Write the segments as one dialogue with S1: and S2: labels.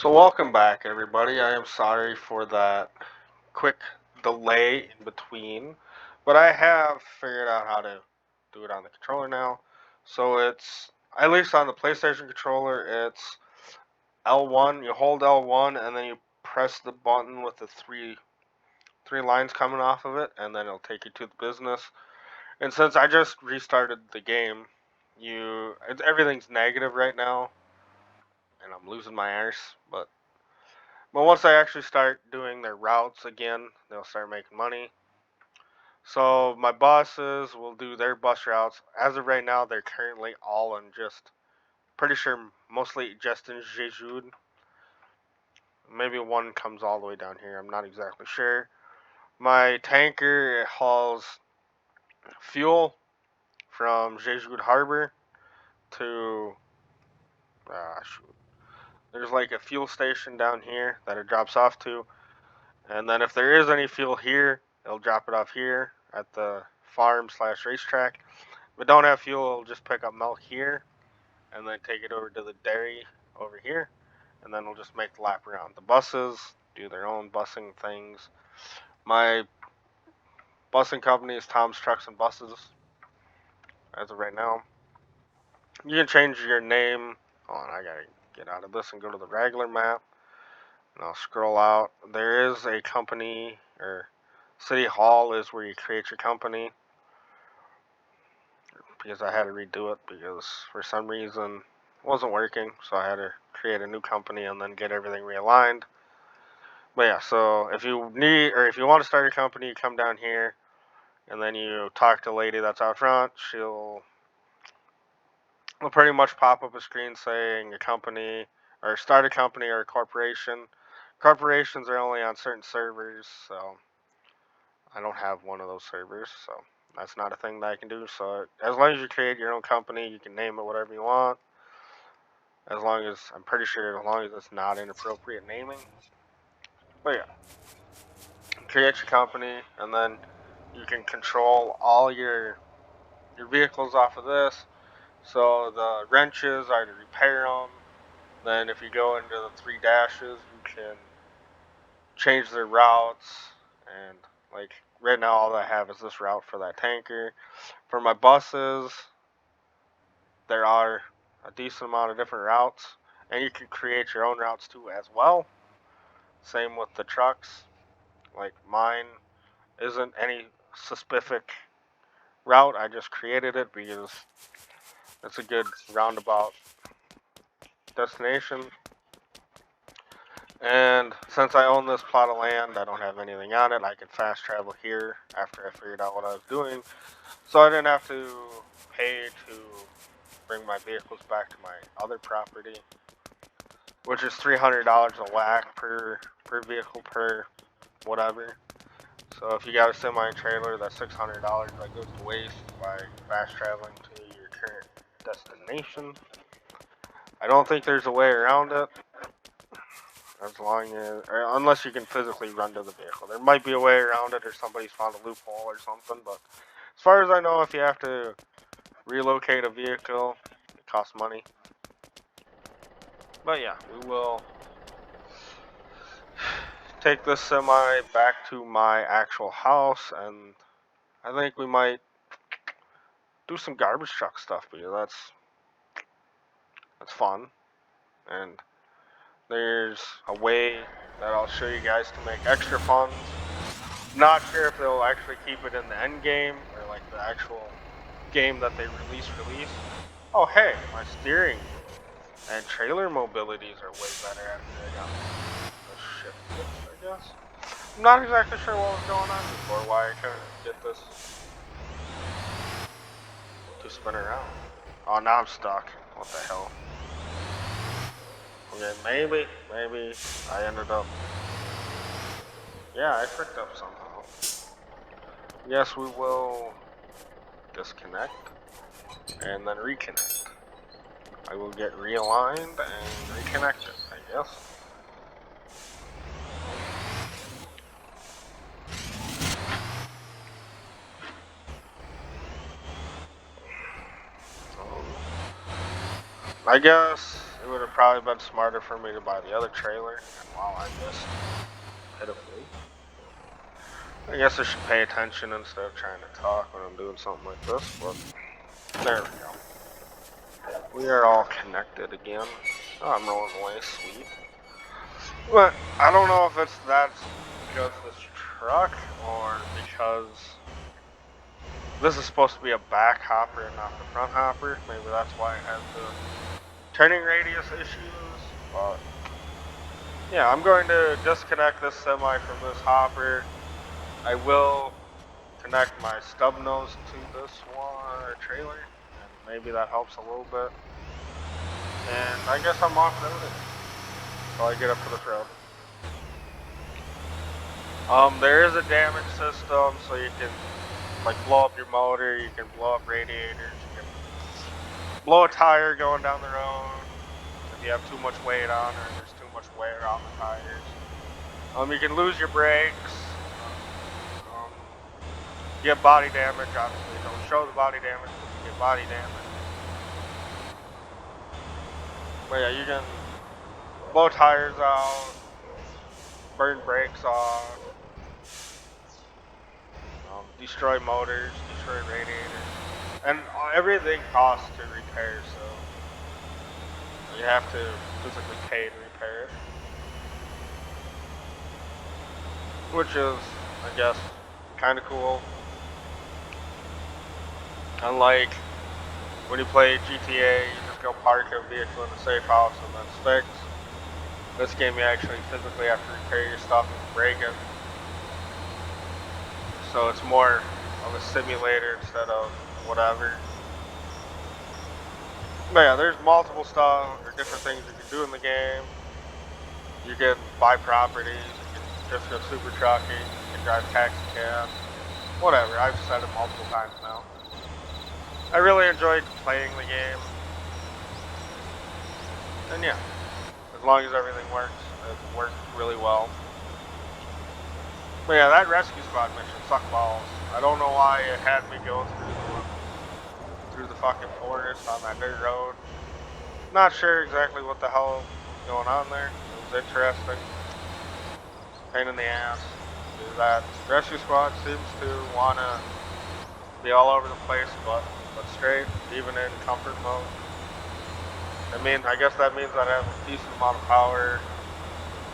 S1: So welcome back, everybody. I am sorry for that quick delay in between, but I have figured out how to do it on the controller now. So it's at least on the PlayStation controller, it's L1. You hold L1 and then you press the button with the three lines coming off of it, and then it'll take you to the business. And since I just restarted the game, everything's negative right now, and I'm losing my arse, but once they actually start doing their routes again, they'll start making money. So my buses will do their bus routes. As of right now, they're currently all in just pretty sure mostly just in Jeju. Maybe one comes all the way down here. I'm not exactly sure. My tanker hauls fuel from Jeju Harbor to shoot. There's like a fuel station down here that it drops off to, and then if there is any fuel here, it'll drop it off here at the farm/racetrack. If we don't have fuel, it'll just pick up milk here and then take it over to the dairy over here, and then we'll just make the lap around. The buses do their own busing things. My busing company is Tom's Trucks and Buses as of right now. You can change your name. Hold on, I gotta get out of this and go to the regular map. And I'll scroll out. There is a company, or City Hall is where you create your company. Because I had to redo it because for some reason it wasn't working, so I had to create a new company and then get everything realigned. But yeah, so if you need or if you want to start a company, you come down here and then you talk to the lady that's out front. Will pretty much pop up a screen saying a company or start a company or a corporation. Corporations are only on certain servers, so I don't have one of those servers, so that's not a thing that I can do. So as long as you create your own company, you can name it whatever you want. As long as I'm pretty sure, as long as it's not inappropriate naming. But yeah, create your company, and then you can control all your vehicles off of this. So the wrenches are to repair them. Then if you go into the three dashes, you can change their routes. And like right now, all I have is this route for that tanker. For my buses, there are a decent amount of different routes, and you can create your own routes too as well. Same with the trucks. Like mine isn't any specific route. I just created it because it's a good roundabout destination. And since I own this plot of land, I don't have anything on it. I could fast travel here after I figured out what I was doing. So I didn't have to pay to bring my vehicles back to my other property, which is $300 a whack per vehicle per whatever. So if you got a semi trailer, that's $600 that goes to waste by fast traveling to your current destination. I don't think there's a way around it, as long as, or unless you can physically run to the vehicle. There might be a way around it, or somebody's found a loophole or something. But as far as I know, if you have to relocate a vehicle, it costs money. But yeah, we will take this semi back to my actual house, and I think we might do some garbage truck stuff because that's fun. And there's a way that I'll show you guys to make extra funds. Not sure if they'll actually keep it in the end game or like the actual game that they release. Oh hey, my steering and trailer mobilities are way better after I got the shift fixed, I guess. I'm not exactly sure what was going on before, why I couldn't get this to spin around. Oh, now I'm stuck. What the hell? Okay, maybe I ended up. Yeah, I tricked up somehow. Yes, we will disconnect and then reconnect. I will get realigned and reconnected, I guess. I guess it would would have probably been smarter for me to buy the other trailer. And wow, I missed pitifully. I guess I should pay attention instead of trying to talk when I'm doing something like this, but there we go. We are all connected again. Oh, I'm rolling away, sweet. But I don't know if that's because this truck or because this is supposed to be a back hopper and not the front hopper. Maybe that's why it has the turning radius issues. But yeah, I'm going to disconnect this semi from this hopper. I will connect my stub nose to this one trailer, and maybe that helps a little bit. And I guess I'm off roading until I get up to this road. There is a damage system, so you can like blow up your motor, you can blow up radiators, you can blow a tire going down the road if you have too much weight on or there's too much wear on the tires. You can lose your brakes. Get body damage, obviously. Don't show the body damage, but you get body damage. But yeah, you can blow tires out, burn brakes off, destroy motors, destroy radiators, and everything costs to repair, so you have to physically pay to repair it. Which is, I guess, kind of cool. Unlike when you play GTA, you just go park a vehicle in a safe house and then it's fixed. This game you actually physically have to repair your stuff and break it. So it's more of a simulator instead of whatever. But yeah, there's multiple stuff or different things you can do in the game. You can buy properties, you can just go super trucking, you can drive taxi cab, whatever. I've said it multiple times now. I really enjoyed playing the game. And yeah, as long as everything works, it worked really well. But yeah, that rescue squad mission sucked balls. I don't know why it had me go through the fucking forest on that dirt road. Not sure exactly what the hell was going on there. It was interesting. Pain in the ass. That rescue squad seems to wanna be all over the place, but straight, even in comfort mode. I mean, I guess that means that I have a decent amount of power,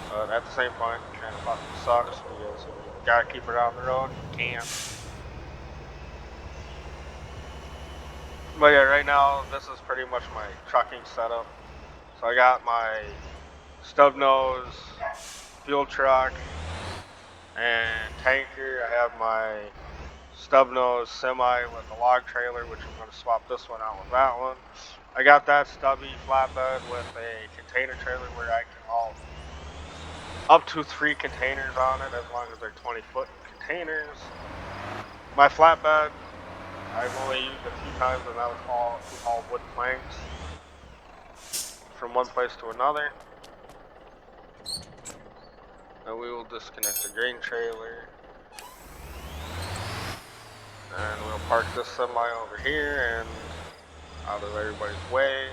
S1: but at the same point, it kind of fucking sucks because if you gotta keep it on the road, you can't. But yeah, right now, this is pretty much my trucking setup. So I got my stub nose, fuel truck, and tanker. I have my stub nose semi with a log trailer, which I'm going to swap this one out with that one. I got that stubby flatbed with a container trailer where I can haul up to 3 containers on it as long as they're 20-foot containers. My flatbed, I've only used a few times, and that was all to haul wood planks from one place to another. And we will disconnect the grain trailer. And we'll park this semi over here and out of everybody's way.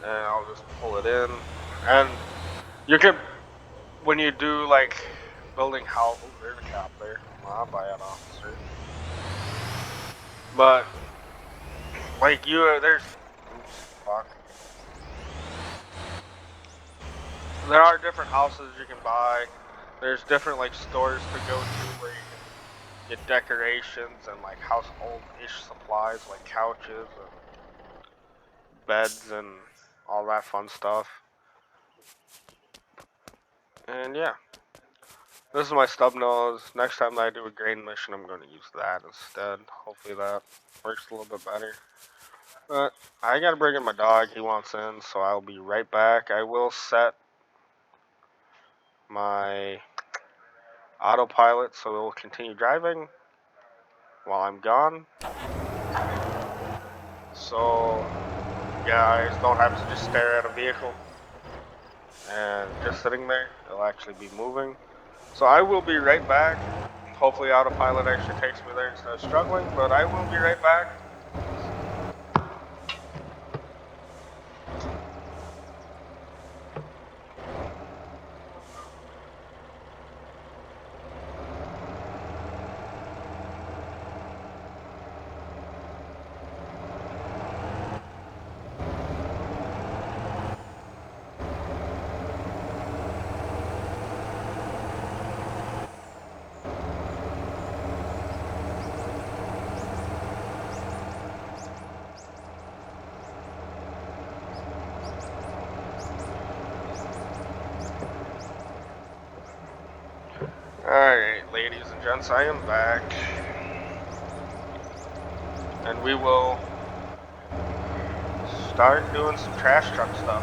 S1: And I'll just pull it in. And you can, when you do like building house, oh, there's a cop there. Well, I'll buy an officer. But like there's, oops, fuck. There are different houses you can buy. There's different like stores to go to where you can get decorations and like household-ish supplies like couches and beds and all that fun stuff. And yeah, this is my stub nose. Next time that I do a grain mission, I'm going to use that instead. Hopefully that works a little bit better. But I gotta bring in my dog. He wants in, so I'll be right back. I will set my autopilot so it will continue driving while I'm gone. So guys don't have to just stare at a vehicle and just sitting there. It'll actually be moving. So I will be right back. Hopefully autopilot actually takes me there instead of struggling, but I will be right back. ladies and gents, I am back. And we will start doing some trash truck stuff.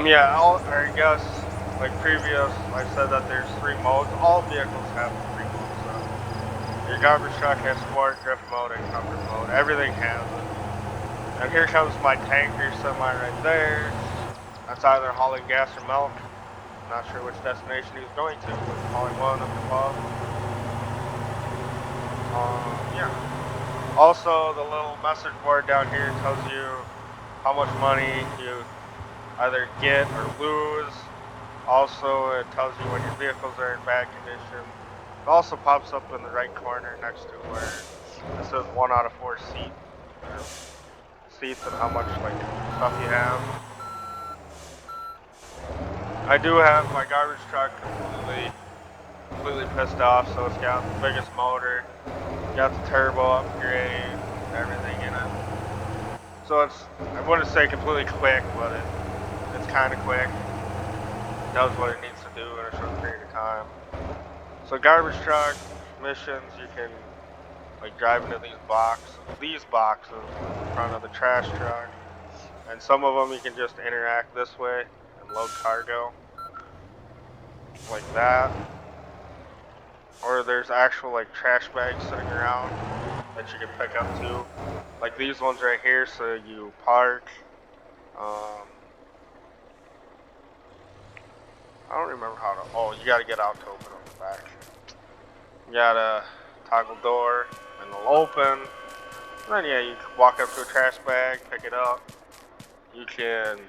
S1: Yeah, I guess, like previous, I said that there's 3 modes. All vehicles have 3 modes. So your garbage truck has sport, drift mode, and comfort mode. Everything has it. And here comes my tanker semi right there. That's either hauling gas or milk. Not sure which destination he's going to, but hauling one up above. Yeah. Also, the little message board down here tells you how much money you either get or lose. Also, it tells you when your vehicles are in bad condition. It also pops up in the right corner next to where it says 1 out of 4 seats and how much like stuff you have. I do have my garbage truck completely pissed off, so it's got the biggest motor, got the turbo upgrade, everything in it. So it's, I wouldn't say completely quick, but it's kind of quick. It does what it needs to do in a short period of time. So garbage truck missions, you can like drive into these boxes in front of the trash truck, and some of them you can just interact this way and load cargo like that. Or there's actual like trash bags sitting around that you can pick up too. Like these ones right here, so you park. I don't remember how to, oh, you gotta get out to open up the back. You gotta toggle door and it'll open. And then yeah, you can walk up to a trash bag, pick it up. You can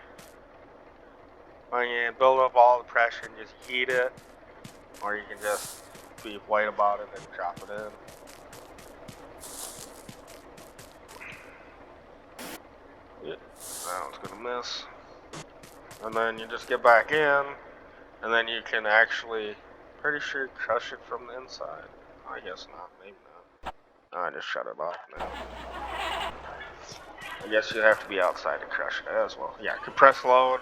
S1: build up all the pressure and just heat it. Or you can just be white about it and drop it in. Yep, that one's gonna miss. And then you just get back in, and then you can actually, pretty sure, crush it from the inside. I guess not, maybe not. Oh, I just shut it off now. I guess you have to be outside to crush it as well. Yeah, compress load,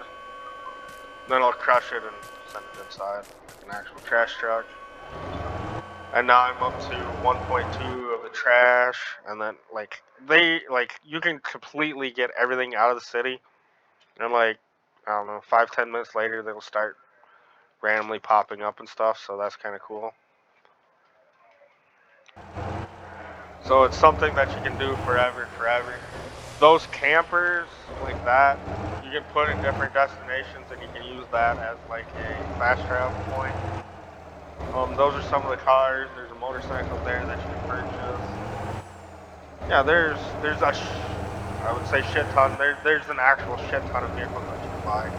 S1: then I'll crush it and send it inside, like an actual trash truck. And now I'm up to 1.2 of the trash, and then you can completely get everything out of the city, and like, I don't know, 5-10 minutes later they'll start randomly popping up and stuff, so that's kind of cool. So it's something that you can do forever. Those campers like that, you can put in different destinations, and you can use that as like a fast travel point. Those are some of the cars. There's a motorcycle there that you can purchase. Yeah, there's I would say shit ton. There's an actual shit ton of vehicles that you can buy.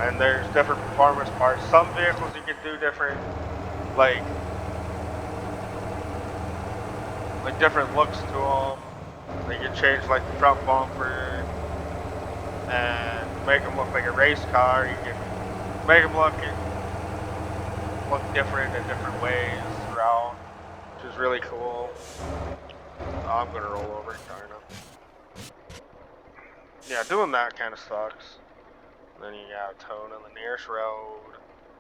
S1: And there's different performance parts. Some vehicles you can do different, like different looks to them. They can change like the front bumper and make them look like a race car. You can make them look different in different ways throughout, which is really cool. I'm gonna roll over, kinda. Yeah, doing that kind of sucks. Then you gotta towing in the nearest road.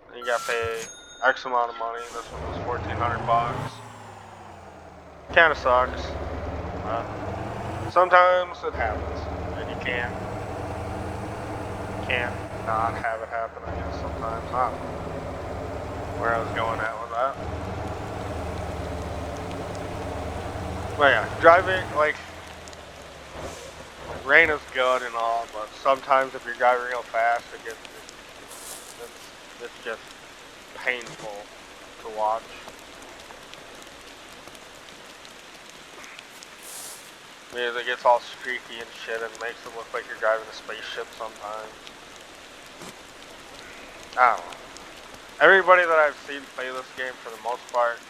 S1: Then you gotta pay X amount of money. This one was 1,400 bucks. Kinda sucks. Sometimes it happens, and you can't not have it happen, I guess, sometimes. Not where I was going at with that. But yeah, driving, like rain is good and all, but sometimes if you're driving real fast, it's just painful to watch. Because it gets all streaky and shit and makes it look like you're driving a spaceship sometimes. I don't know. Everybody that I've seen play this game for the most part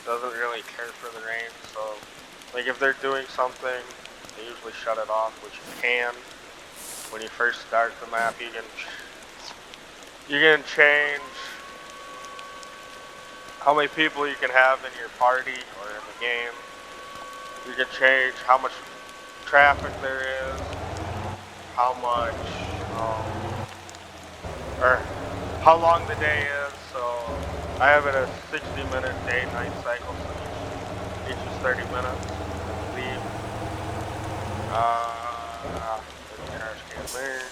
S1: doesn't really care for the rain, so like if they're doing something, they usually shut it off, which you can. When you first start the map, you can change how many people you can have in your party or in the game. You can change how much traffic there is. how much, or how long the day is. So I have it a 60-minute day-night cycle, so each is 30 minutes. Leave. There's a trash can there.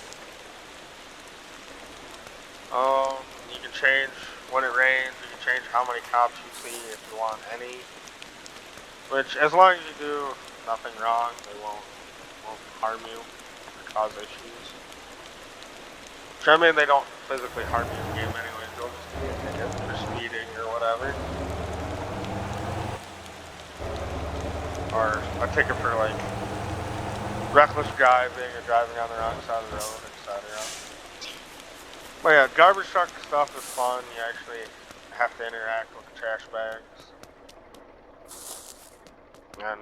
S1: You can change when it rains. You can change how many cops you see if you want any. Which, as long as you do nothing wrong, they won't harm you or cause issues. Which, I mean, they don't physically harm you in the game anyway. They'll just give you a ticket for speeding or whatever. Or a ticket for, like, reckless driving or driving on the wrong side of the road, etc. But yeah, garbage truck stuff is fun. You actually have to interact with the trash bags. And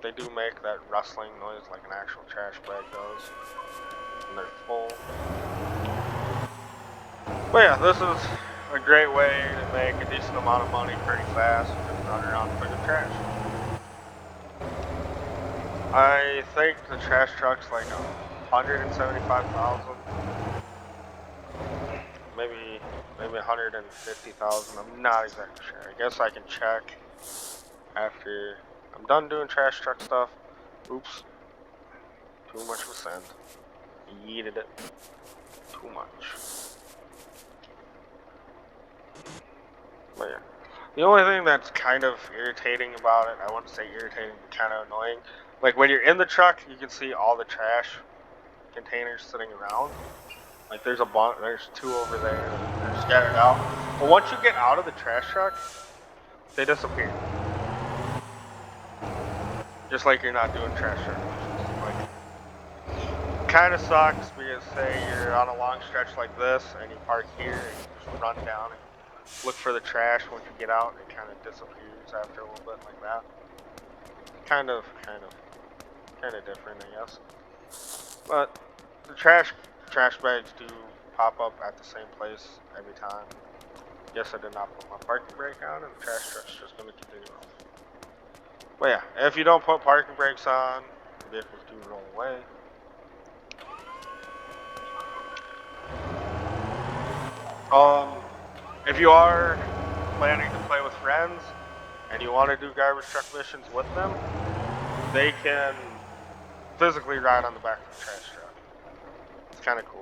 S1: they do make that rustling noise like an actual trash bag does. And they're full. But yeah, this is a great way to make a decent amount of money pretty fast and just run around picking trash. I think the trash truck's like 175,000. Maybe 150,000. I'm not exactly sure. I guess I can check after I'm done doing trash truck stuff. Oops. Too much was sand. Yeeted it. Too much. But yeah. The only thing that's kind of irritating about it, I wouldn't say irritating, but kind of annoying. Like when you're in the truck, you can see all the trash containers sitting around. Like there's there's 2 over there, they're scattered out. But once you get out of the trash truck, they disappear. Just like you're not doing trash truck missions. Like, kind of sucks because say you're on a long stretch like this and you park here and you just run down and look for the trash. Once you get out, it kind of disappears after a little bit like that. Kind of different, I guess. But the trash bags do pop up at the same place every time. Yes, I did not put my parking brake on, and the trash truck's just going to continue rolling. But yeah, if you don't put parking brakes on, vehicles do roll away. If you are planning to play with friends and you want to do garbage truck missions with them, they can physically ride on the back of the trash truck. It's kind of cool.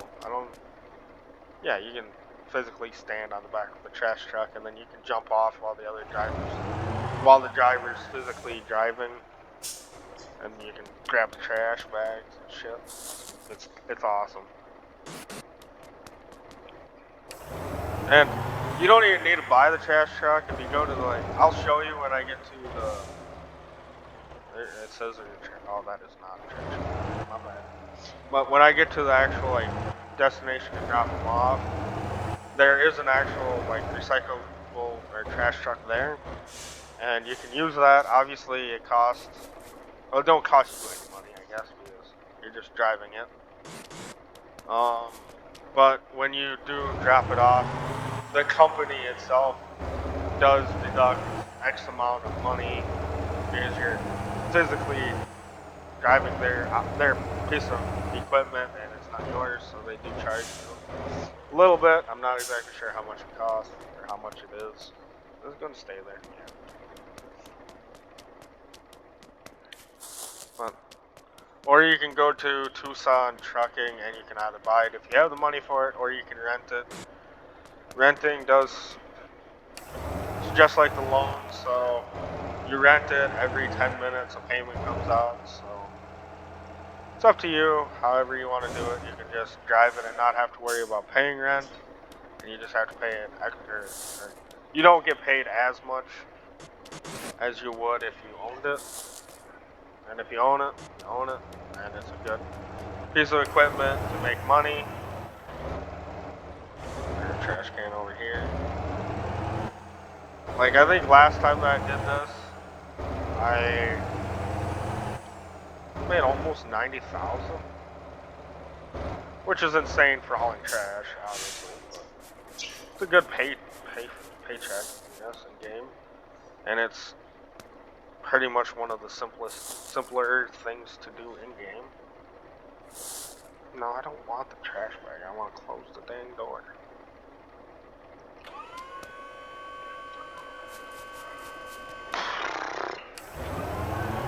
S1: Yeah, you can physically stand on the back of the trash truck and then you can jump off while the driver's physically driving, and you can grab the trash bags and shit. It's awesome. And you don't even need to buy the trash truck. If you go to I'll show you when I get to it says oh, that is not a trash truck, my bad. But when I get to the actual destination to drop them off, there is an actual recyclable or trash truck there, and you can use that. Obviously, it don't cost you any money, I guess, because you're just driving it. But when you do drop it off, the company itself does deduct X amount of money because you're physically driving their piece of equipment and it's not yours, so they do charge you a little bit. I'm not exactly sure how much it costs or how much it is. It's going to stay there. Yeah. But, or you can go to Tucson Trucking and you can either buy it if you have the money for it, or you can rent it. Renting it's just like the loan, so you rent it every 10 minutes, a payment comes out, so it's up to you, however you want to do it. You can just drive it and not have to worry about paying rent, and you just have to pay an extra, or you don't get paid as much as you would if you owned it. And if you own it, and it's a good piece of equipment to make money. There's a trash can over here. I think last time that I did this, I made almost 90,000, which is insane for hauling trash, obviously. But it's a good paycheck, I guess, in game, and it's pretty much one of the simpler things to do in game. No, I don't want the trash bag. I want to close the dang door.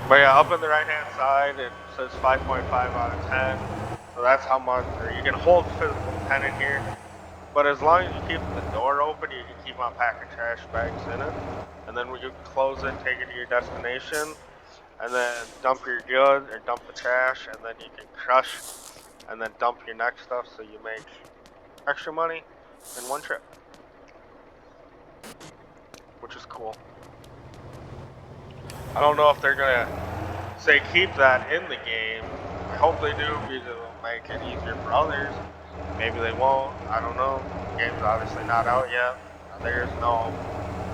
S1: But yeah, up in the right hand side, it says 5.5 out of 10. So that's how much, or you can hold physical 10 in here. But as long as you keep the door open, you can keep on packing trash bags in it. And then when you close it, take it to your destination, and then dump your goods, or dump the trash, and then you can crush, and then dump your next stuff so you make extra money in one trip. Which is cool. I don't know if they're gonna say keep that in the game. I hope they do because it'll make it easier for others. Maybe they won't. I don't know. The game's obviously not out yet. There's no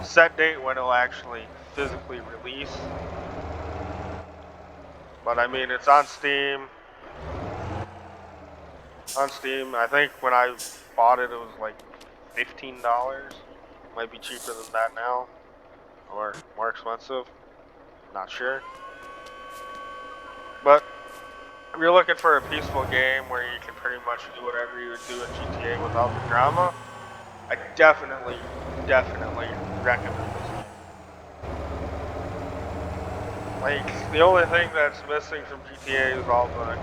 S1: set date when it'll actually physically release. But I mean, it's on Steam. On Steam, I think when I bought it, it was like $15. Might be cheaper than that now, or more expensive. Not sure. But if you're looking for a peaceful game where you can pretty much do whatever you would do in GTA without the drama, I definitely recommend this game. Like, the only thing that's missing from GTA is all the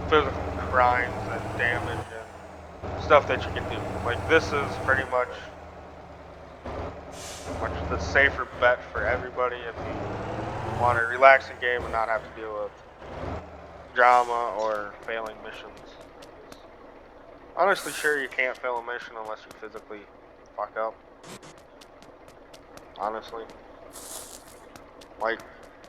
S1: physical crimes and damage and stuff that you can do. Like, this is pretty much the safer bet for everybody if you want a relaxing game and not have to deal with drama or failing missions. Honestly, sure, you can't fail a mission unless you physically fuck up. Honestly. Like,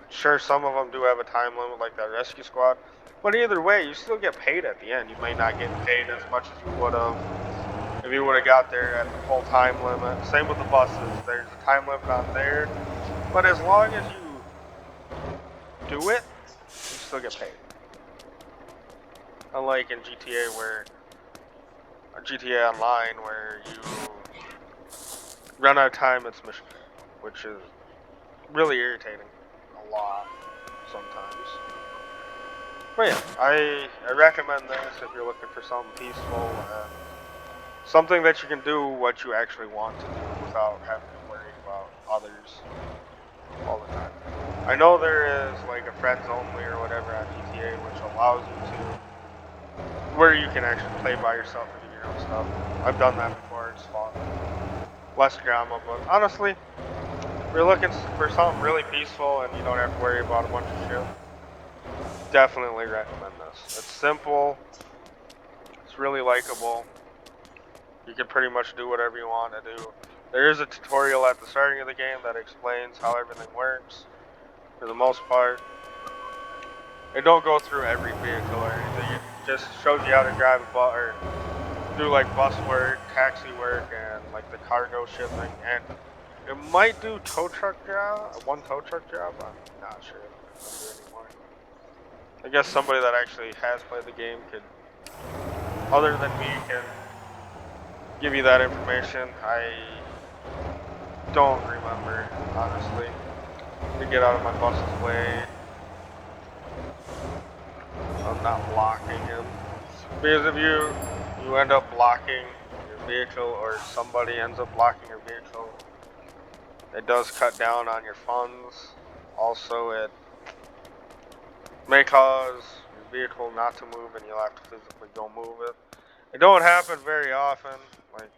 S1: sure, some of them do have a time limit, like that rescue squad. But either way, you still get paid at the end. You may not get paid as much as you would have if you would have got there at the full time limit. Same with the buses. There's a time limit on there. But as long as you do it, you still get paid. Unlike in GTA GTA Online, where you run out of time, it's mission, which is really irritating a lot sometimes. But yeah, I recommend this if you're looking for something peaceful and something that you can do what you actually want to do without having to worry about others all the time. I know there is like a friends only or whatever on GTA which allows you to where you can actually play by yourself and do your own stuff. I've done that before, it's fun. Less drama, but honestly, if you're looking for something really peaceful and you don't have to worry about a bunch of shit, definitely recommend this. It's simple, it's really likable. You can pretty much do whatever you want to do. There is a tutorial at the starting of the game that explains how everything works, for the most part. It don't go through every vehicle or anything, it just shows you how to drive a bus, or do like bus work, taxi work, and like the cargo shipping, and it might do tow truck job, one tow truck job, I'm not sure anymore. I guess somebody that actually has played the game could, other than me, can give you that information. I don't remember, honestly, to get out of my bus's way. I'm not blocking him. Because if you end up blocking your vehicle, or somebody ends up blocking your vehicle, it does cut down on your funds. Also, it may cause your vehicle not to move and you'll have to physically go move it. It don't happen very often. Like,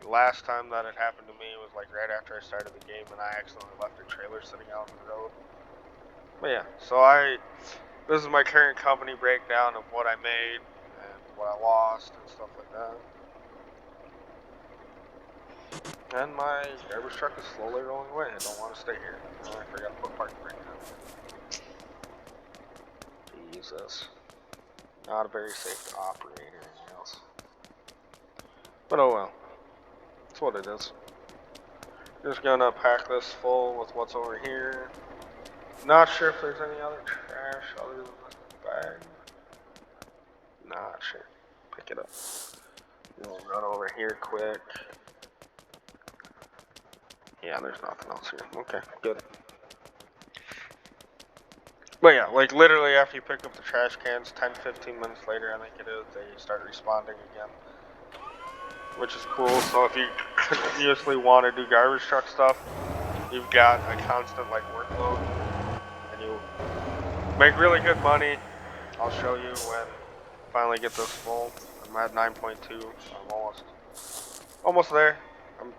S1: the last time that it happened to me was like right after I started the game and I accidentally left a trailer sitting out on the road. But yeah, so this is my current company breakdown of what I made and what I lost and stuff like that. And my garbage truck is slowly rolling away. I don't want to stay here. Oh, I forgot to put parking brake on. Jesus. Not a very safe to operate or anything else. But oh well. That's what it is. Just gonna pack this full with what's over here. Not sure if there's any other trash other than this bag. Not sure. Pick it up. We'll run over here quick. Yeah, there's nothing else here. Okay, good. But But yeah, like literally after you pick up the trash cans, 10-15 minutes later, I think it is, they start responding again, which is cool. So if you continuously want to do garbage truck stuff, you've got a constant like workload, and you make really good money. I'll show you when I finally get this full. I'm at 9.2, so I'm almost there. I'm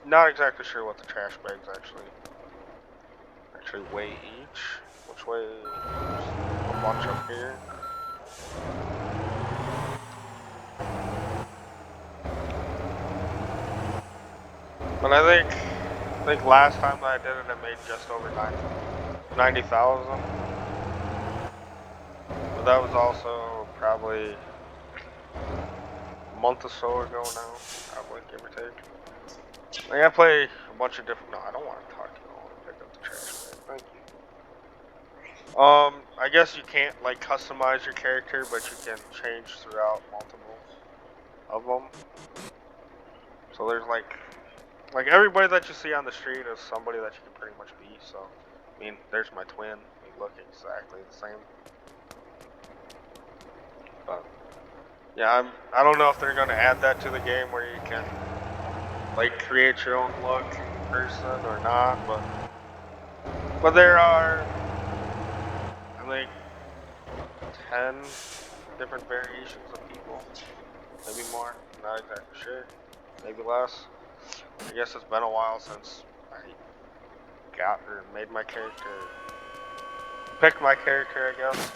S1: not exactly sure what the trash bags actually weigh each. Which way? There's a bunch up here. But I think last time that I did it, I made just over 90,000. But that was also probably a month or so ago now, probably, give or take. Like I play a bunch of different. No, I don't want to talk to you. I want to pick up the trash bag. Thank you. I guess you can't like customize your character, but you can change throughout multiple of them. So there's like everybody that you see on the street is somebody that you can pretty much be. So, I mean, there's my twin. We look exactly the same. But yeah, I don't know if they're gonna add that to the game where you can like create your own look in person or not. But there are, I think, 10 different variations of people, maybe more. Not exactly sure. Maybe less. I guess it's been a while since I got or made my character, picked my character, I guess.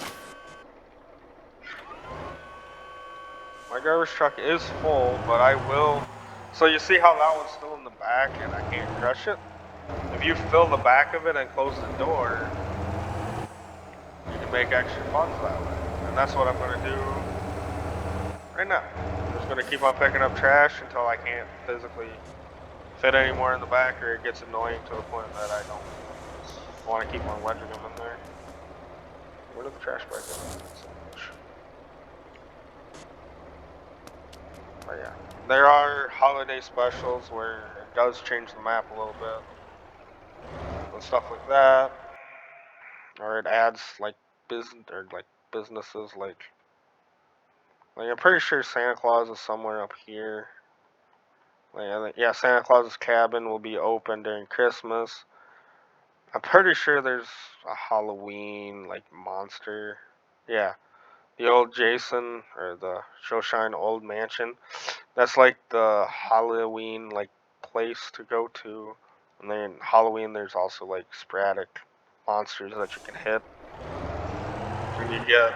S1: My garbage truck is full, but I will. So you see how that one's still in the back and I can't crush it? If you fill the back of it and close the door, you can make extra funds that way. And that's what I'm going to do right now. I'm just going to keep on picking up trash until I can't physically fit anymore in the back, or it gets annoying to the point that I don't want to keep on wedging them in there. Where did the trash bag go? But yeah, there are holiday specials where it does change the map a little bit and stuff like that, or it adds like businesses like I'm pretty sure Santa Claus is somewhere up here. Like, yeah, Santa Claus's cabin will be open during Christmas. I'm pretty sure there's a Halloween like monster. Yeah, the old Jason or the Showshine Old Mansion. That's like the Halloween like place to go to. And then Halloween there's also like sporadic monsters that you can hit. And you get,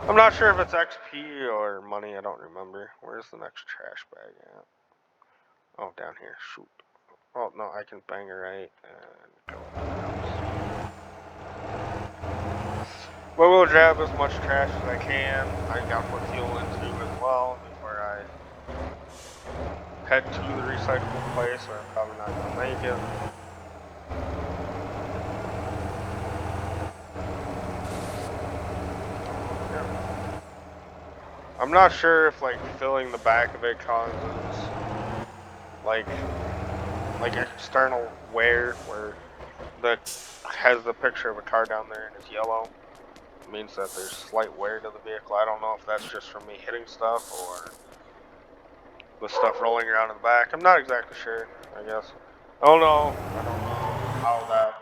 S1: I'm not sure if it's XP or money, I don't remember. Where's the next trash bag at? Oh, down here, shoot. Oh no, I can bang it right and go. But we'll grab as much trash as I can. I got to put fuel into as well before I head to the recyclable place, or I'm probably not going to make it. Yeah. I'm not sure if like filling the back of it causes like external wear where the has the picture of a car down there and it's yellow. It means that there's slight wear to the vehicle. I don't know if that's just from me hitting stuff or the stuff rolling around in the back. I'm not exactly sure, I guess. I don't know how that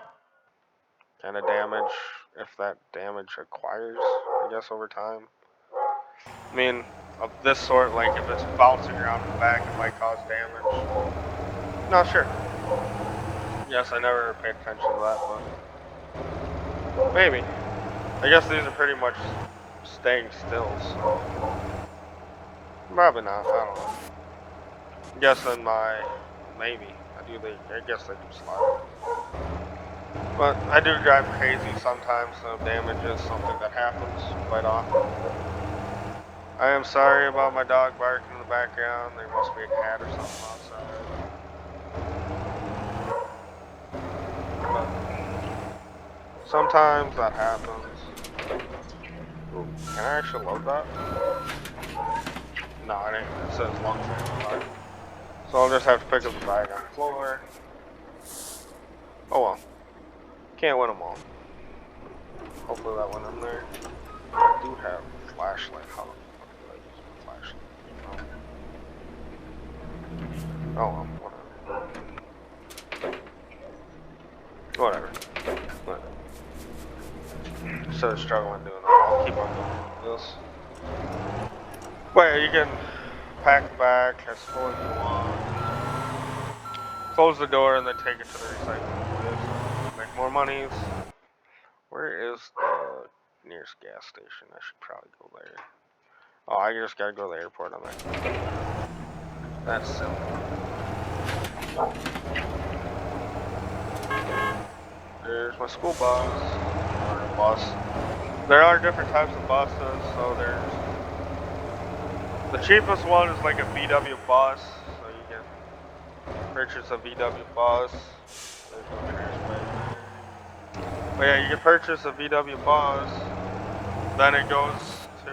S1: kind of damage, if that damage acquires, I guess, over time. I mean, of this sort, like if it's bouncing around in the back, it might cause damage. Not sure. Yes, I never paid attention to that, but maybe. I guess these are pretty much staying still, so probably not. I don't know. I'm guessing maybe. I guess they do slide. But I do drive crazy sometimes, so damage is something that happens quite often. I am sorry about my dog barking in the background. There must be a cat or something outside. But sometimes that happens. Ooh, can I actually load that? No, it ain't. It says long train. So I'll just have to pick up the bag on the floor. Oh well. Can't win them all. Hopefully that went in there. I do have a flashlight. How the fuck do I use my flashlight? Oh well, whatever. Whatever. Instead of struggling doing that, I'll keep on doing this. Well, you can pack the back as full as you want. Close the door and then take it to the recycling place. Make more monies. Where is the nearest gas station? I should probably go there. Oh, I just gotta go to the airport on that. That's silly. There's my school bus. Or bus. There are different types of buses, so there's the cheapest one is like a VW bus, so you can purchase a VW bus. There's no trash bag. But yeah, you can purchase a VW bus, then it goes to,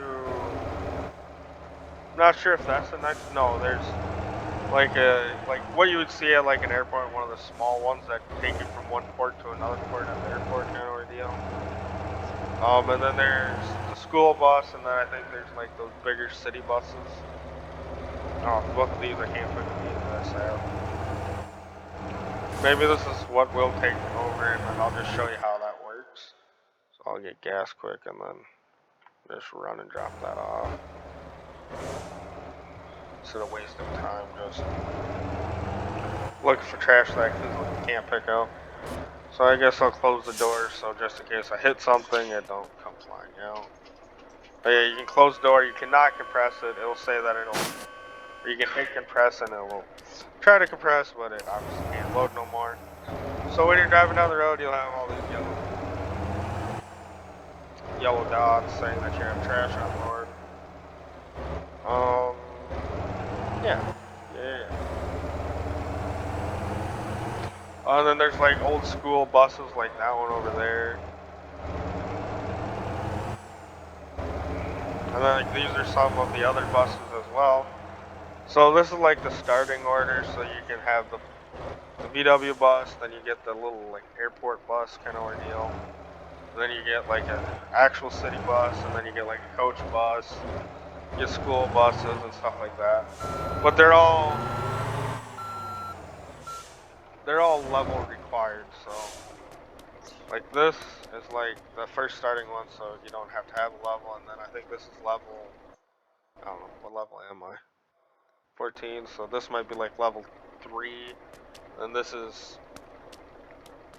S1: I'm not sure if that's the next, no, there's like what you would see at like an airport, one of the small ones that take you from one port to another port at the airport kind of ordeal. And then there's the school bus, and then I think there's like those bigger city buses. Oh, both of these I can't put these out. Maybe this is what will take over, and then I'll just show you how that works. So I'll get gas quick, and then just run and drop that off. Instead of wasting time just looking for trash that I can't pick up. So I guess I'll close the door, so just in case I hit something, it don't come flying out. But yeah, you can close the door, you cannot compress it. It'll say that it'll, or you can hit compress and it will try to compress, but it obviously can't load no more. So when you're driving down the road, you'll have all these yellow dots saying that you have trash on board. Yeah. And then there's like old school buses like that one over there. And then like, these are some of the other buses as well. So this is like the starting order, so you can have the VW bus, then you get the little like airport bus kind of ordeal. And then you get like an actual city bus, and then you get like a coach bus, you get school buses and stuff like that. But they're all level required, so like this is like the first starting one, so you don't have to have a level, and then I think this is level, I don't know, what level am I? 14, so this might be like level 3, and this is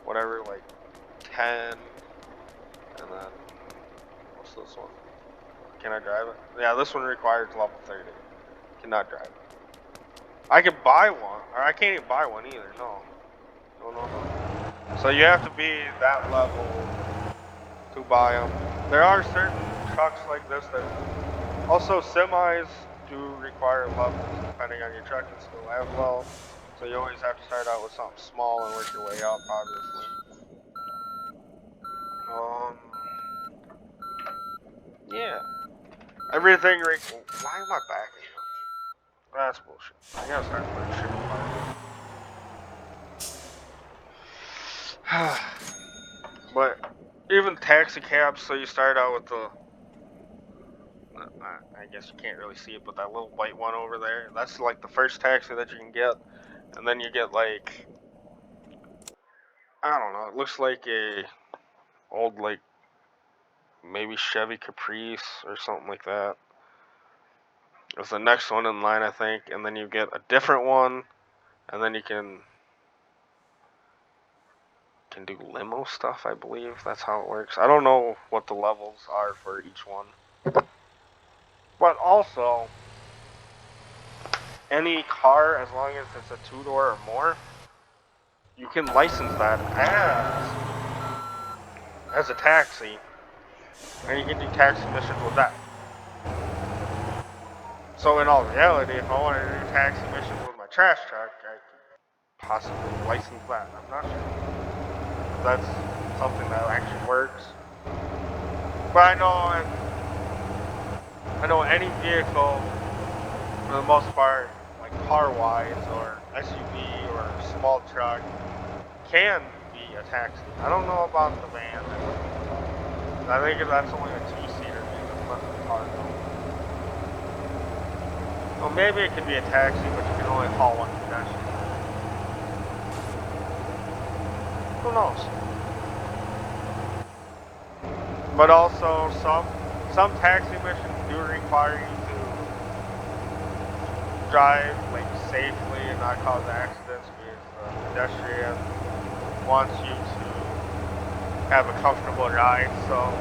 S1: whatever, like 10, and then what's this one? Can I drive it? Yeah, this one requires level 30. Cannot drive it. I can buy one, or I can't even buy one either, no. No. So you have to be that level to buy them. There are certain trucks like this that, also semis do require levels depending on your truck and skill level. So you always have to start out with something small and work your way up, obviously. Yeah. Everything, why am I back here? That's bullshit. I gotta start putting shit in my But even taxi cabs, so you start out with the, I guess you can't really see it, but that little white one over there, that's like the first taxi that you can get. And then you get like, I don't know, it looks like a old like maybe Chevy Caprice or something like that. It's the next one in line, I think, and then you get a different one, and then you can do limo stuff, I believe. That's how it works. I don't know what the levels are for each one. But also, any car, as long as it's a 2-door or more, you can license that as a taxi, and you can do taxi missions with that. So in all reality, if I wanted to do taxi missions with my trash truck, I could possibly license that. I'm not sure if that's something that actually works. But I know any vehicle, for the most part, like car-wise or SUV or small truck, can be a taxi. I don't know about the van. I think that's only a two-seater because that's the cargo. Well, maybe it could be a taxi, but you can only haul one pedestrian. Who knows? But also, some taxi missions do require you to drive like safely and not cause accidents because the pedestrian wants you to have a comfortable ride. So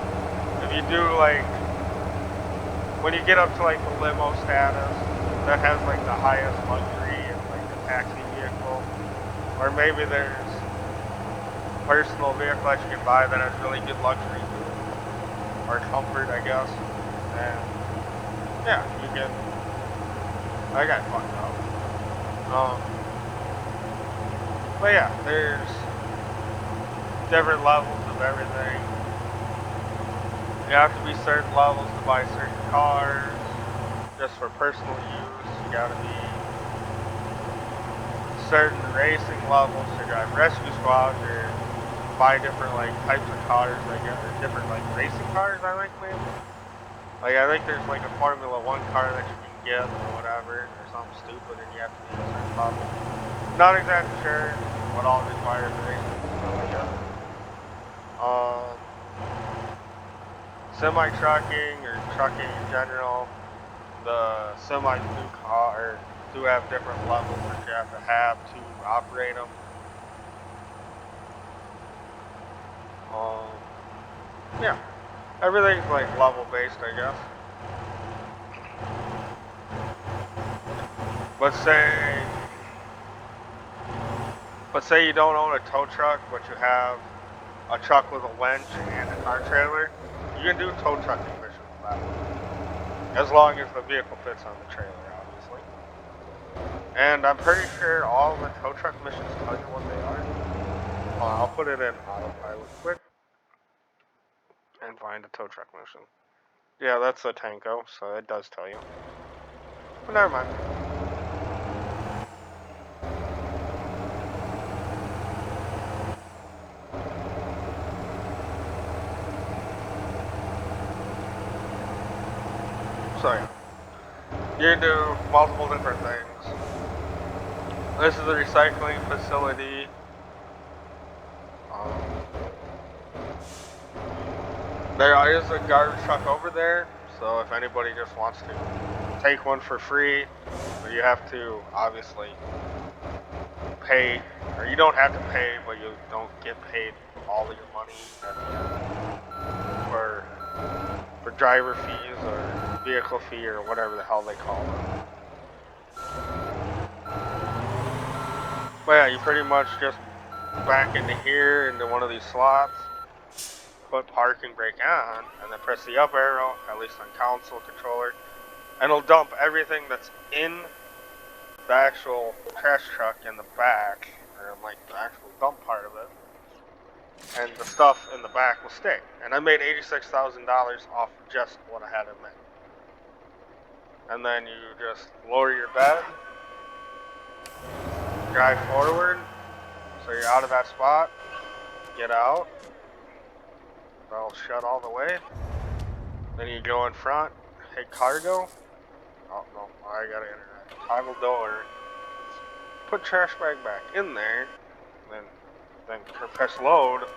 S1: if you do like when you get up to like the limo status that has like the highest luxury in like a taxi vehicle, or maybe there's personal vehicle that you can buy that has really good luxury or comfort, I guess. And yeah, you can. I got fucked up. But yeah, there's different levels of everything. You have to be certain levels to buy certain cars, just for personal use. You gotta be certain racing levels to drive rescue squads or buy different like types of cars, I guess, or different like racing cars, I think maybe. Like I think there's like a Formula One car that you can get or whatever, or something stupid, and you have to be a certain level. Not exactly sure what all requires racing stuff like that. Semi-trucking or trucking in general, the semis do have different levels that you have to operate them. Yeah, everything's like level based, I guess. Let's say you don't own a tow truck, but you have a truck with a winch and a car trailer. You can do tow trucking missions that way, as long as the vehicle fits on the trailer, obviously. And I'm pretty sure all the tow truck missions tell you what they are. I'll put it in autopilot quick and find a tow truck mission. Yeah, that's a Tanko, so it does tell you. But never mind. So yeah, you can do multiple different things. This is the recycling facility. There is a garbage truck over there, so if anybody just wants to take one for free, you have to obviously pay, or you don't have to pay, but you don't get paid all of your money for driver fees or vehicle fee or whatever the hell they call it. But yeah, you pretty much just back into here, into one of these slots, put park and brake on, and then press the up arrow, at least on console controller, and it'll dump everything that's in the actual trash truck in the back, or like the actual dump part of it, and the stuff in the back will stay. And I made $86,000 off just what I had in there. And then you just lower your bed, drive forward, so you're out of that spot, get out, that'll shut all the way. Then you go in front, hit cargo. Oh no, I gotta enter that. Toggle door. Put trash bag back in there. Then press load.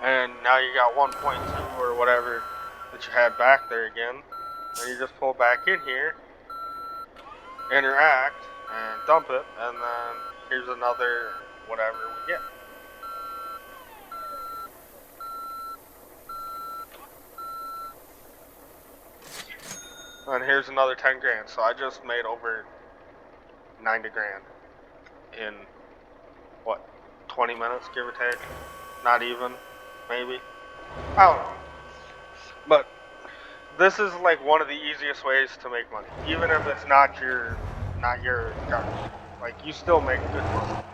S1: And now you got 1.2 or whatever that you had back there again. Then you just pull back in here, interact, and dump it, and then here's another whatever we get. And here's another 10 grand. So I just made over 90 grand in what, 20 minutes, give or take? Not even, maybe. I don't know. But this is like one of the easiest ways to make money, even if it's not your garbage. Like you still make good money.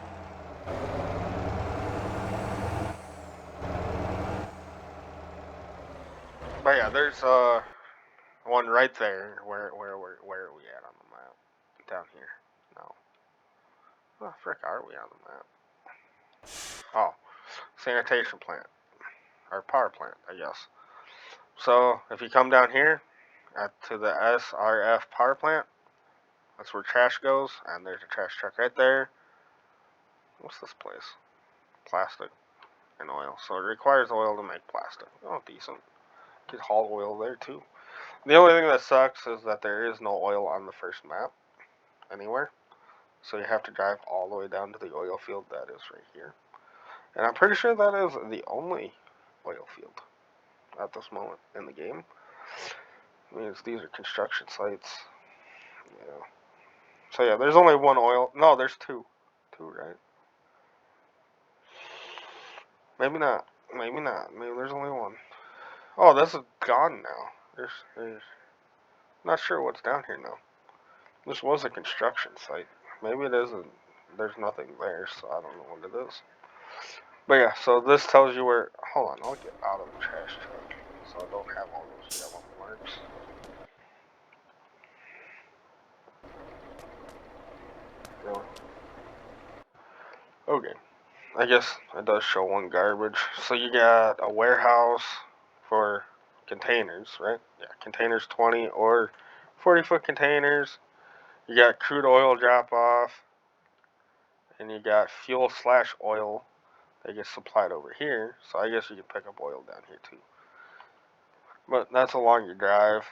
S1: But yeah, there's one right there. Where are we at on the map? Down here. No. Oh frick, are we on the map? Oh. sanitation plant, or power plant, I guess. So if you come down here to the SRF power plant, that's where trash goes, and there's a trash truck right there. What's this place? Plastic and oil. So it requires oil to make plastic. Oh, decent. Get haul oil there too. The only thing that sucks is that there is no oil on the first map anywhere. So you have to drive all the way down to the oil field that is right here. And I'm pretty sure that is the only oil field at this moment in the game. I mean, these are construction sites. Yeah. So yeah, there's only one oil. No, there's two. Two, right? Maybe not. Maybe not. Maybe there's only one. Oh, this is gone now. There's not sure what's down here now. This was a construction site. Maybe it isn't. There's nothing there, so I don't know what it is. But yeah, so this tells you where. Hold on, I'll get out of the trash truck so I don't have all those yellow marks. Really? Okay. I guess it does show one garbage. So you got a warehouse for containers, right? Yeah, containers 20 or 40-foot containers. You got crude oil drop off, and you got fuel/oil that gets supplied over here. So I guess you can pick up oil down here too. But that's a longer drive.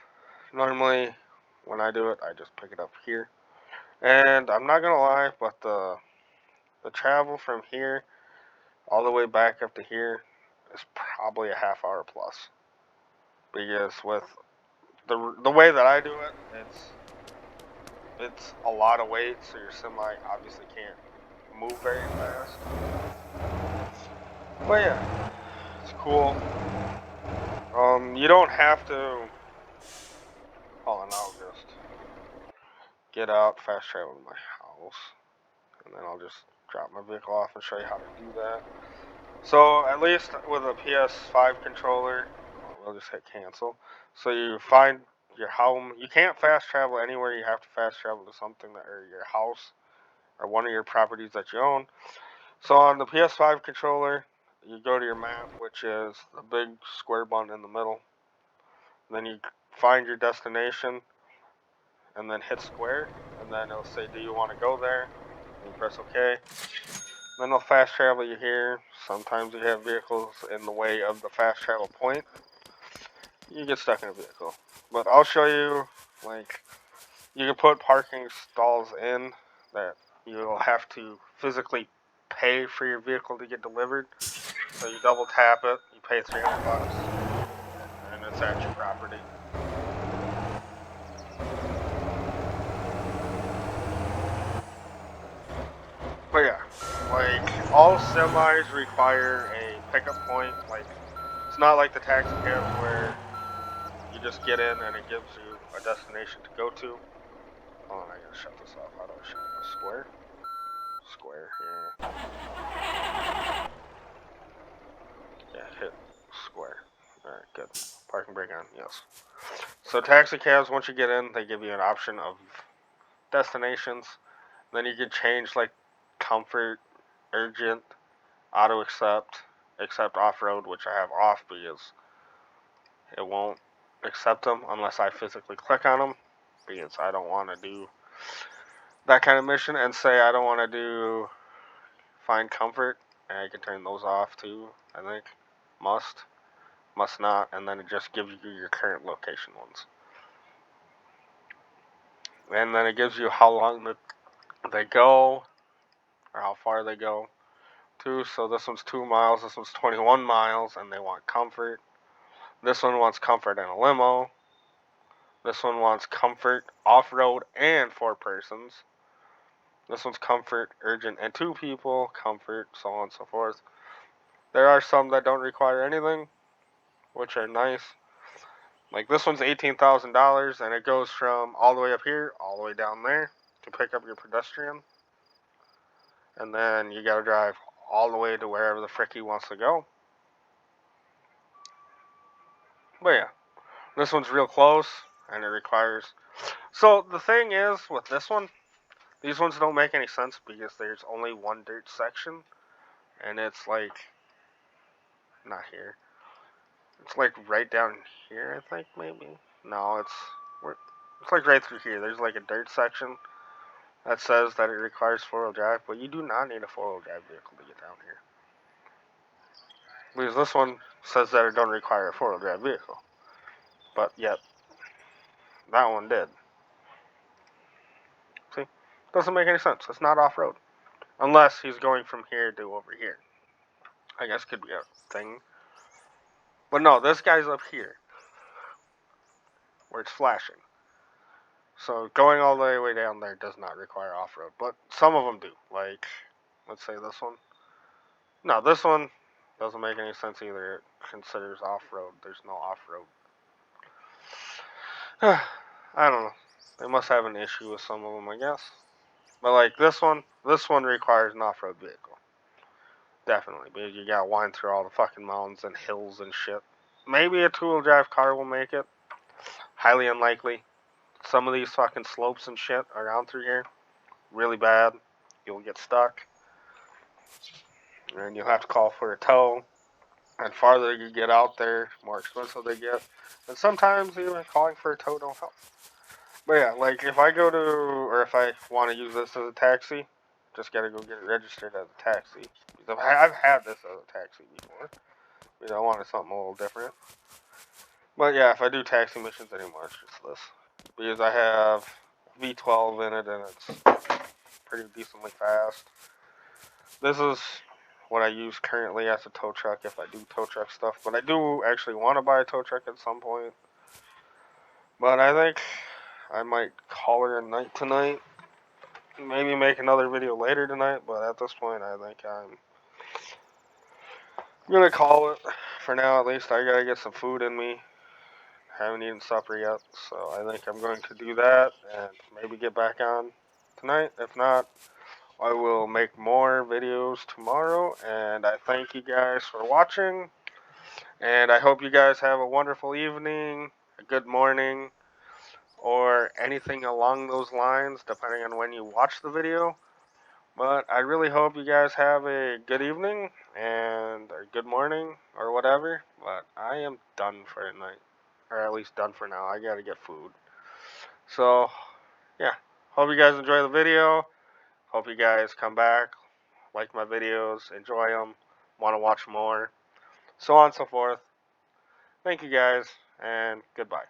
S1: Normally, when I do it, I just pick it up here. And I'm not gonna lie, but the travel from here all the way back up to here is probably a half hour plus. Because with the way that I do it, it's a lot of weight, so your semi obviously can't move very fast. But yeah, it's cool. You don't have to. Hold on, I'll just get out, fast travel to my house, and then I'll just drop my vehicle off and show you how to do that. So at least with a PS5 controller, we'll just hit cancel. So you find your home. You can't fast travel anywhere. You have to fast travel to something that, or your house, or one of your properties that you own. So on the PS5 controller, you go to your map, which is the big square button in the middle. Then you find your destination, and then hit square, and then it'll say, "Do you want to go there?" And you press OK. Then they'll fast travel you here. Sometimes you have vehicles in the way of the fast travel point. You get stuck in a vehicle. But I'll show you, like, you can put parking stalls in that you'll have to physically pay for your vehicle to get delivered. So you double tap it, you pay $300, and it's at your property. But yeah, like, all semis require a pickup point. Like, it's not like the taxi cabs where you just get in and it gives you a destination to go to. Hold on, I gotta shut this off. How do I shut it? Square? Square, yeah. Yeah, hit square. Alright, good. Parking brake on, yes. So taxi cabs, once you get in, they give you an option of destinations. Then you can change, like, comfort, urgent, auto accept off-road, which I have off because it won't accept them unless I physically click on them, because I don't want to do that kind of mission. And say I don't want to do find comfort, and I can turn those off too. I think must not, and then it just gives you your current location ones, and then it gives you how long they go or how far they go too. So this one's 2 miles, this one's 21 miles, and they want comfort. This one wants comfort in a limo. This one wants comfort off-road and 4 persons. This one's comfort urgent and 2 people, comfort, so on and so forth. There are some that don't require anything, which are nice. Like this one's $18,000, and it goes from all the way up here, all the way down there to pick up your pedestrian. And then you gotta drive all the way to wherever the frick he wants to go. But yeah, this one's real close, and it requires. So the thing is, with this one, these ones don't make any sense because there's only one dirt section, and it's like not here. It's like right down here, I think, maybe. No, it's like right through here. There's like a dirt section that says that it requires four-wheel drive, but you do not need a four-wheel drive vehicle to get down here. Because this one says that it don't require a four-wheel drive vehicle, but yet that one did. See, doesn't make any sense. It's not off-road unless he's going from here to over here. I guess could be a thing, but no, this guy's up here where it's flashing. So going all the way down there does not require off-road, but some of them do. Like, let's say this one. No, this one doesn't make any sense either. It considers off-road. There's no off-road. I don't know. They must have an issue with some of them, I guess. But like this one requires an off-road vehicle. Definitely, because you gotta wind through all the fucking mountains and hills and shit. Maybe a two-wheel drive car will make it. Highly unlikely. Some of these fucking slopes and shit around through here, really bad. You'll get stuck, and you'll have to call for a tow. And farther you get out there, more expensive they get. And sometimes even calling for a tow don't help. But yeah, like if I go to, or if I want to use this as a taxi, just gotta go get it registered as a taxi. Because I've had this as a taxi before. I wanted something a little different. But yeah, if I do taxi missions anymore, it's just this. Because I have V12 in it and it's pretty decently fast. This is what I use currently as a tow truck if I do tow truck stuff. But I do actually want to buy a tow truck at some point. But I think I might call her a night tonight. Maybe make another video later tonight. But at this point, I think I'm gonna call it. For now, at least, I gotta get some food in me. Haven't eaten supper yet, so I think I'm going to do that and maybe get back on tonight. If not, I will make more videos tomorrow, and I thank you guys for watching, and I hope you guys have a wonderful evening, a good morning, or anything along those lines, depending on when you watch the video. But I really hope you guys have a good evening, and or good morning, or whatever, but I am done for the night, or at least done for now. I gotta get food. So, yeah, hope you guys enjoy the video. Hope you guys come back, like my videos, enjoy them, want to watch more, so on and so forth. Thank you guys, and goodbye.